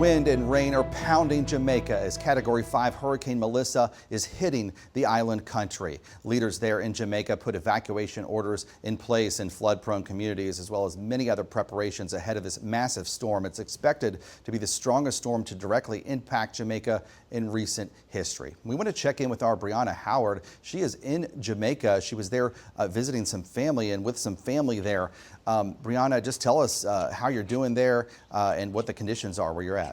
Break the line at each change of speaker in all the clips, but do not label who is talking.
Wind and rain are pounding Jamaica as Category 5 Hurricane Melissa is hitting the island country. Leaders there in Jamaica put evacuation orders in place in flood-prone communities, as well as many other preparations ahead of this massive storm. It's expected to be the strongest storm to directly impact Jamaica in recent history. We want to check in with our Bryanna Howard. She is in Jamaica. She was there visiting some family and with some family there. Bryanna, just tell us how you're doing there and what the conditions are where you're at.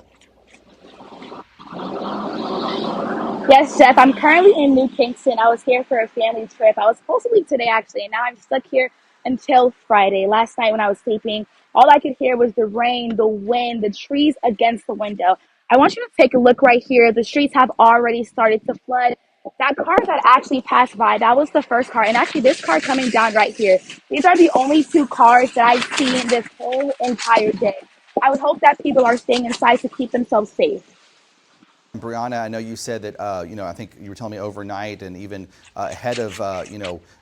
Yes, Chef. I'm currently in New Kingston. I was here for a family trip. I was supposed to leave today, actually, and now I'm stuck here until Friday. Last night when I was sleeping, all I could hear was the rain, the wind, the trees against the window. I want you to take a look right here. The streets have already started to flood. That car that actually passed by, that was the first car. And actually, this car coming down right here, these are the only two cars that I've seen this whole entire day. I would hope that people are staying inside to keep themselves safe.
Bryanna, I know you said that, I think you were telling me overnight and even ahead of,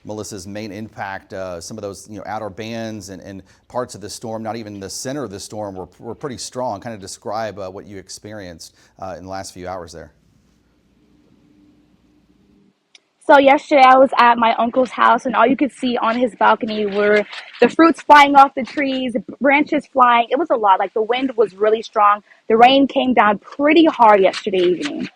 Melissa's main impact, some of those, outer bands and parts of the storm, not even the center of the storm, were pretty strong. Kind of describe what you experienced in the last few hours there.
So yesterday I was at my uncle's house, and all you could see on his balcony were the fruits flying off the trees, branches flying. It was a lot. Like, the wind was really strong. The rain came down pretty hard yesterday evening.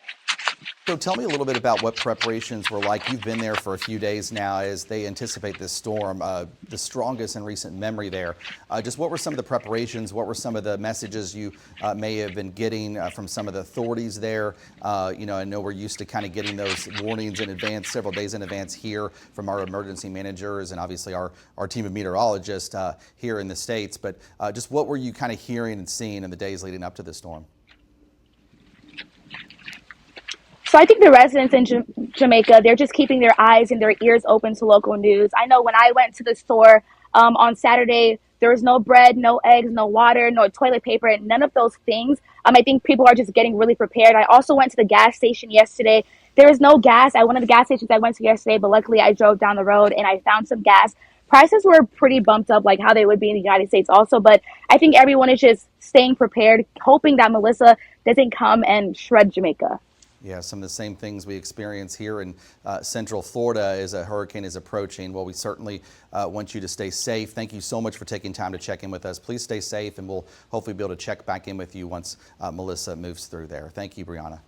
So tell me a little bit about what preparations were like. You've been there for a few days now as they anticipate this storm, the strongest in recent memory there. Just what were some of the preparations? What were some of the messages you may have been getting from some of the authorities there? I know we're used to kind of getting those warnings in advance, several days in advance here from our emergency managers and obviously our team of meteorologists here in the States. But just what were you kind of hearing and seeing in the days leading up to the storm?
So I think the residents in Jamaica, they're just keeping their eyes and their ears open to local news. I know when I went to the store on Saturday, there was no bread, no eggs, no water, no toilet paper, and none of those things. I think people are just getting really prepared. I also went to the gas station yesterday. There was no gas at one of the gas stations I went to yesterday, but luckily I drove down the road and I found some gas. Prices were pretty bumped up, like how they would be in the United States also, but I think everyone is just staying prepared, hoping that Melissa doesn't come and shred Jamaica.
Yeah, some of the same things we experience here in Central Florida as a hurricane is approaching. Well, we certainly want you to stay safe. Thank you so much for taking time to check in with us. Please stay safe, and we'll hopefully be able to check back in with you once Melissa moves through there. Thank you, Bryanna.